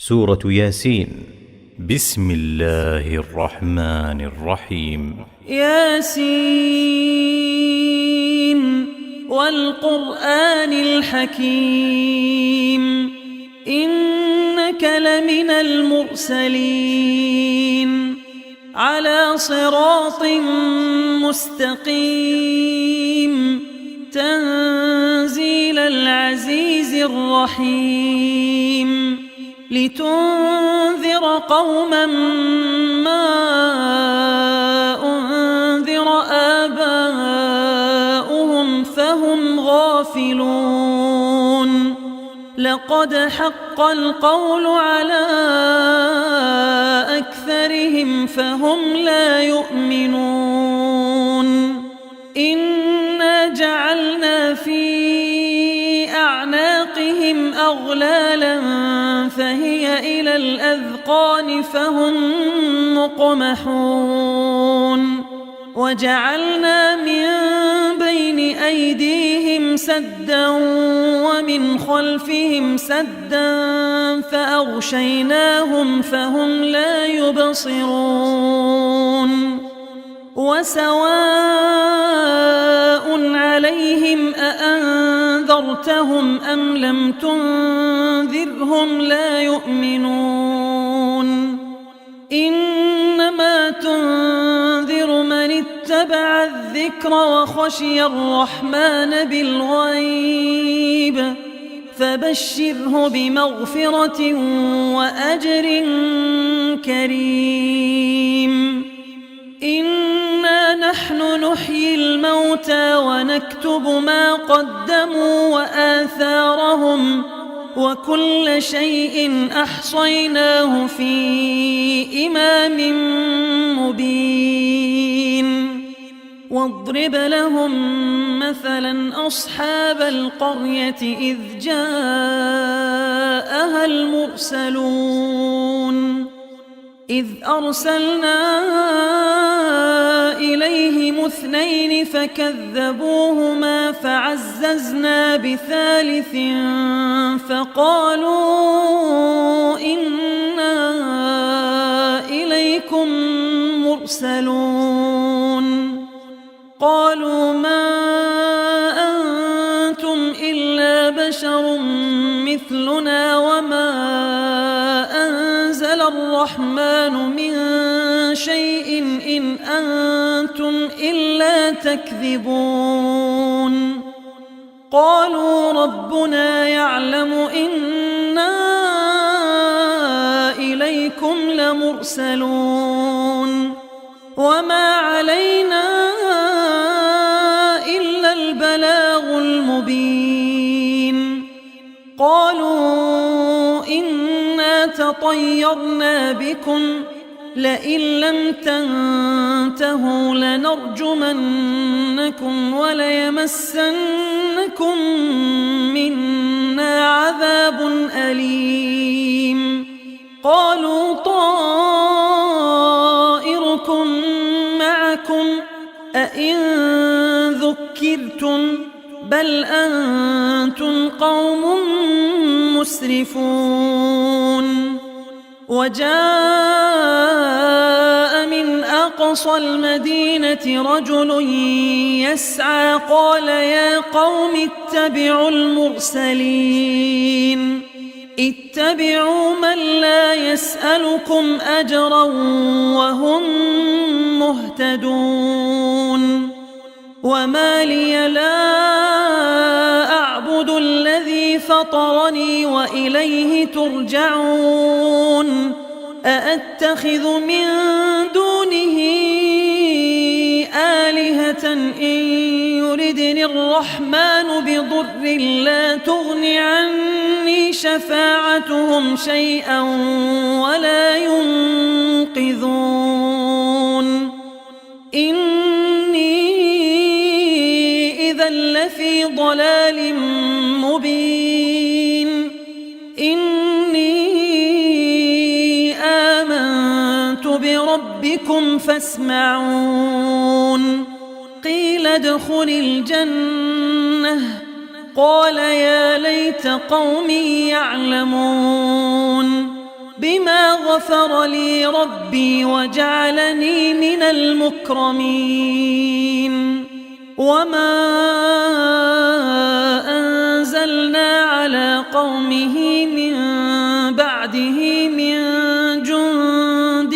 سورة ياسين. بسم الله الرحمن الرحيم. ياسين والقرآن الحكيم إنك لمن المرسلين على صراط مستقيم تنزيل العزيز الرحيم لتنذر قوما ما أنذر آباؤهم فهم غافلون لقد حق القول على أكثرهم فهم لا يؤمنون إنا جعلنا في أعناقهم أغلالا فهي إلى الأذقان فهم مقمحون وجعلنا من بين أيديهم سدا ومن خلفهم سدا فأغشيناهم فهم لا يبصرون وسواء عليهم أأنذرتهم أم لم تنذرهم لا يؤمنون إنما تنذر من اتبع الذكر وخشي الرحمن بالغيب فبشره بمغفرة وأجر كريم إنا نحن نحيي الموتى ونكتب ما قدموا وآثارهم وكل شيء أحصيناه في إمام مبين واضرب لهم مثلا أصحاب القرية إذ جاءها المرسلون إذ أرسلنا إليهم اثنين فكذبوهما فعززنا بثالث فقالوا إنا إليكم مرسلون قالوا ما أنتم إلا بشر مثلنا وما أنزل الرحمن من شيء إن أنتم إلا تكذبون قالوا ربنا يعلم إنا إليكم لمرسلون وما علينا إلا البلاغ المبين قالوا إنا تطيرنا بكم لئن لم تنتهوا لنرجمنكم وليمسنكم منا عذاب أليم قالوا طائركم معكم أئن ذكرتم بل أنتم قوم مسرفون وجاء من أقصى المدينة رجل يسعى قال يا قوم اتبعوا المرسلين اتبعوا من لا يسألكم أجرا وهم مهتدون وما لي لا أعبد الذي فطرني وإليه ترجعون أأتخذ من دونه آلهة إن يردني الرحمن بضر لا تغن عني شفاعتهم شيئا ولا ينقذون إني إذا لفي ضلال مبين إني آمنت بربكم فاسمعون قيل ادخل الجنة قال يا ليت قومي يعلمون غفر لي ربي وجعلني من المكرمين وما أنزلنا على قومه من بعده من جند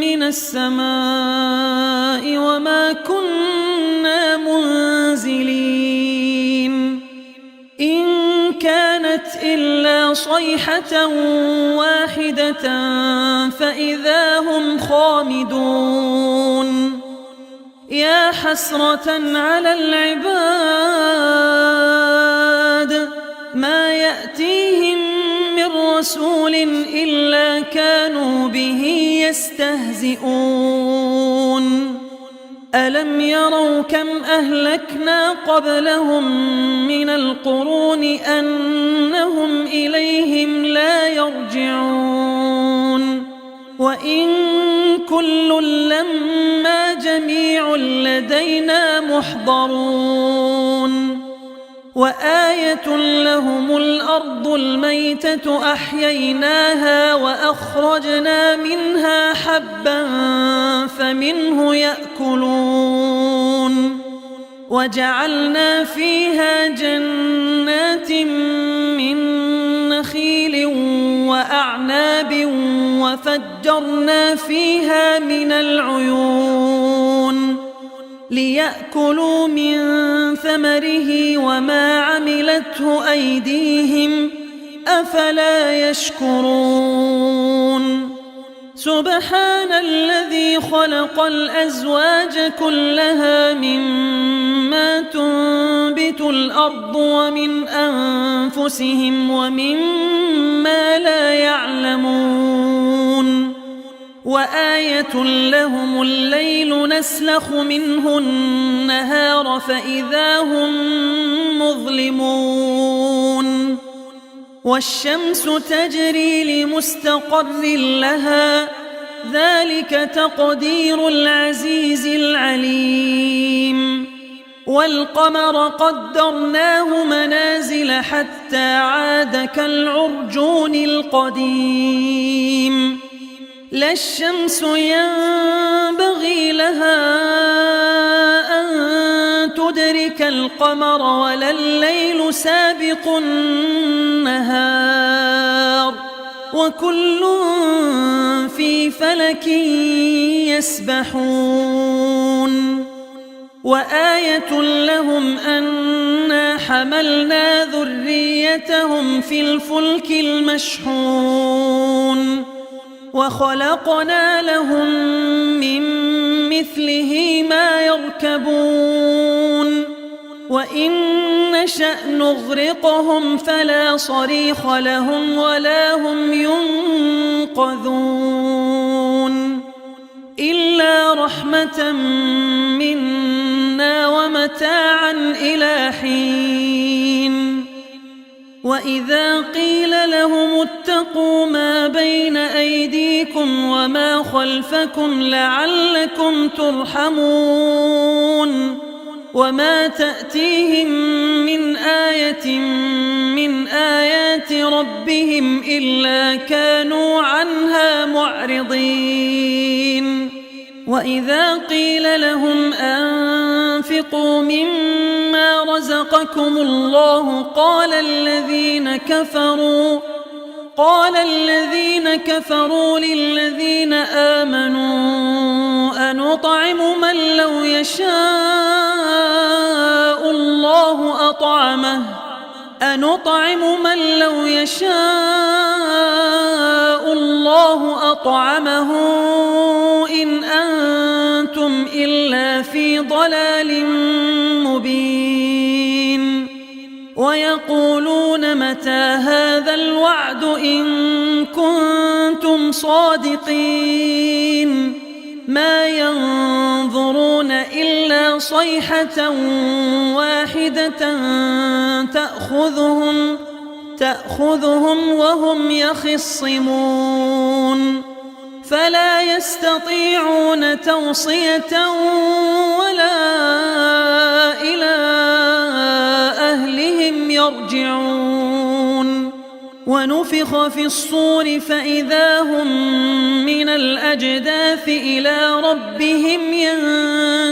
من السماء وما كنا منزلين إن كانت إلا صيحة واحدة فإذا هم خامدون يا حسرة على العباد ما يأتيهم من رسول إلا كانوا به يستهزئون ألم يروا كم أهلكنا قبلهم من القرون أنهم إليهم لا يرجعون وإن كل لما جميع لدينا محضرون وآية لهم الأرض الميتة أحييناها وأخرجنا منها حبا فمنه يأكلون وجعلنا فيها جنات من نخيل وأعناب وفجرنا فيها من العيون ليأكلوا من ثمره وما عملته أيديهم أفلا يشكرون سبحان الذي خلق الأزواج كلها مما تنبت الأرض ومن أنفسهم ومما لا يعلمون وآية لهم الليل نسلخ منه النهار فإذا هم مظلمون والشمس تجري لمستقر لها ذلك تقدير العزيز العليم والقمر قدرناه منازل حتى عاد كالعرجون القديم لا الشمس ينبغي لها أن تدرك القمر ولا الليل سابق النهار وكل في فلك يسبحون وآية لهم أنا حملنا ذريتهم في الفلك المشحون وخلقنا لهم من مثله ما يركبون وإن نشأ نغرقهم فلا صريخ لهم ولا هم ينقذون إلا رحمة منا ومتاعا إلى حين وإذا قيل لهم اتقوا ما بين أيديكم وما خلفكم لعلكم ترحمون وما تأتيهم من آية من آيات ربهم إلا كانوا عنها معرضين وإذا قيل لهم أنفقوا مما رزقكم الله قال الذين كفروا للذين آمنوا أنطعم من لو يشاء الله أطعمه إن أنتم إلا في ضلال مبين ويقولون متى هذا الوعد إن كنتم صادقين ما ينظرون إلا صيحة واحدة تأخذهم وهم يخصمون فلا يستطيعون توصية ولا إلى أهلهم يرجعون ونفخ في الصور فإذا هم من الأجداث إلى ربهم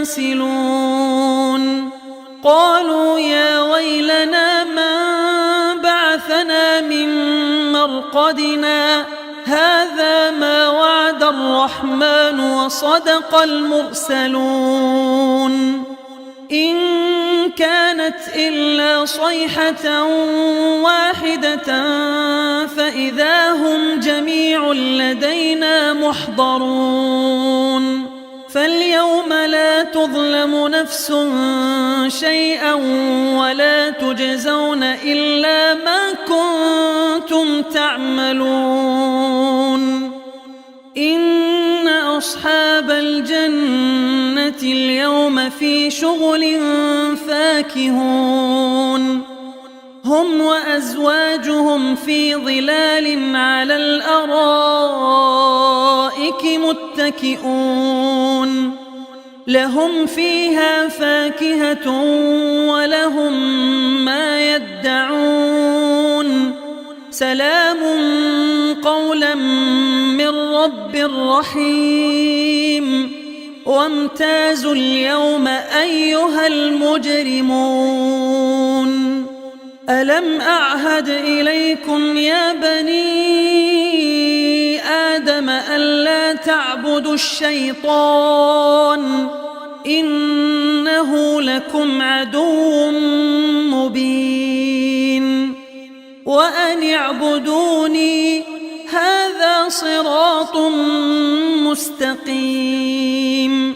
ينسلون قالوا يا ويلنا من بعثنا من مرقدنا هذا ما وعد الرحمن وصدق المرسلون إن كانت إلا صيحة واحدة فإذا هم جميع لدينا محضرون فاليوم لا تظلم نفس شيئا ولا تجزون إلا ما كنتم تعملون إن أصحاب الجنة اليوم في شغل فاكهون هم وأزواجهم في ظلال على الأرائك متكئون لهم فيها فاكهة ولهم ما يدعون سلام قولا من رب رحيم وامتازوا اليوم أيها المجرمون ألم أعهد إليكم يا بني آدم ألا تعبدوا الشيطان إنه لكم عدو مبين وأن اعبدوني هذا صراط مستقيم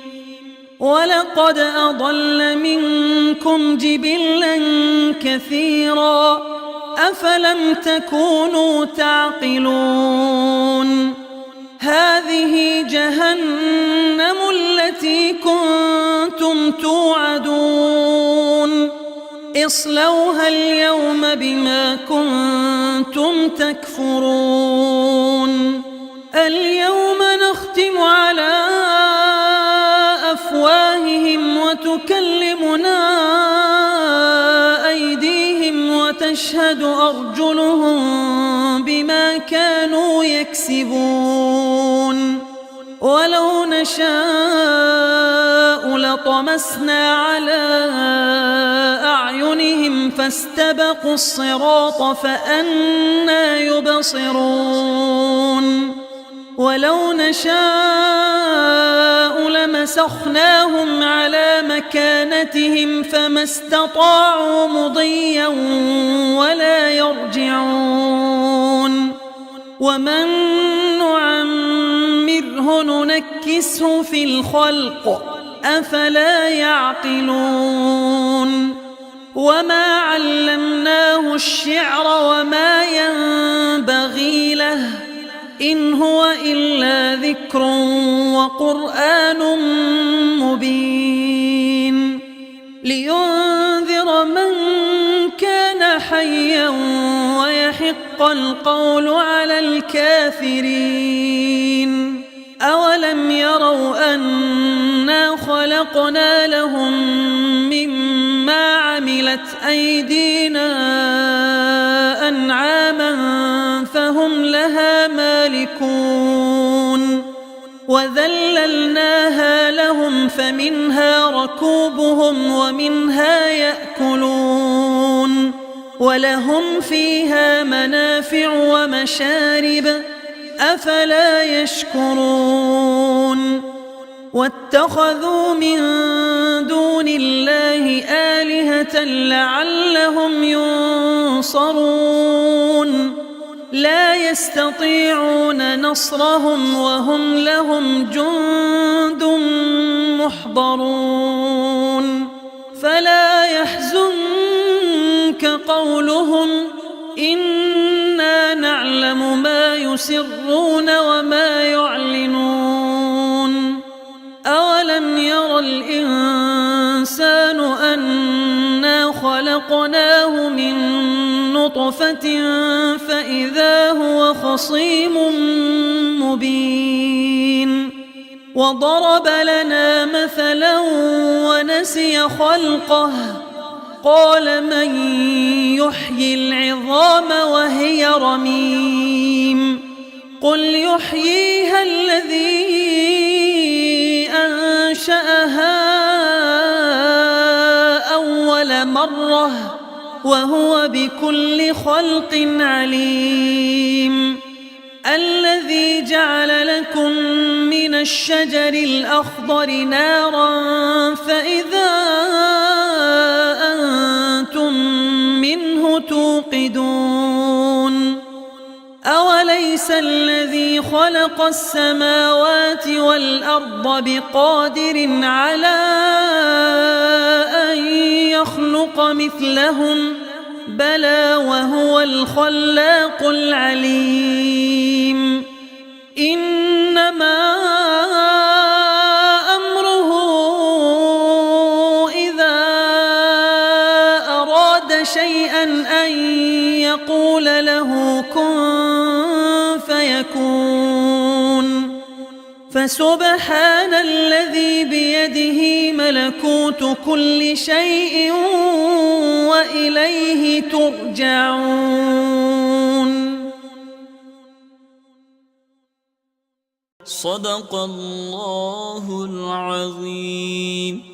ولقد أضل منكم جبلا كثيرا أفلم تكونوا تعقلون هذه جهنم التي كنتم توعدون اصلوها اليوم بما كنتم تكفرون اليوم نختم على أفواههم وتكلمنا أيديهم وتشهد أرجلهم بما كانوا يكسبون ولو نشاء لطمسنا على أعينهم فاستبقوا الصراط فأنى يبصرون ولو نشاء لمسخناهم على مكانتهم فما استطاعوا مضيا ولا يرجعون ومن نعمره ننكسه في الخلق أفلا يعقلون وما علمناه الشعر وما ينبغي له إن هو إلا ذكر وقرآن مبين لينذر من كان حيا ويحق القول على الكافرين أولم يروا أنا خلقنا لهم مما عملت أيدينا أنعاما فهم لها مالكون وذللناها لهم فمنها ركوبهم ومنها يأكلون ولهم فيها منافع ومشارب أفلا يشكرون واتخذوا من دون الله آلهة لعلهم ينصرون لا يستطيعون نصرهم وهم لهم جند محضرون فلا يحزنك قولهم إنا نعلم ما يسرون وما يعلنون أولم ير الإنسان أنا خلقناه من نطفة فإذا هو خصيم مبين وضرب لنا مثلا ونسي خلقه قال من يحيي العظام وهي رميم قل يحييها الذي أنشأها أول مرة وهو بكل خلق عليم الذي جعل لكم من الشجر الأخضر نارا فإذا أنتم منه توقدون أوليس الذي خلق السماوات والأرض بقادر على أن يخلق مثلهم بلى وهو الخلاق العليم إنما أمره إذا أراد شيئا أن يقول له كن فيكون فسبحان الذي بيده ملكوت كل شيء وإليه ترجعون. صدق الله العظيم.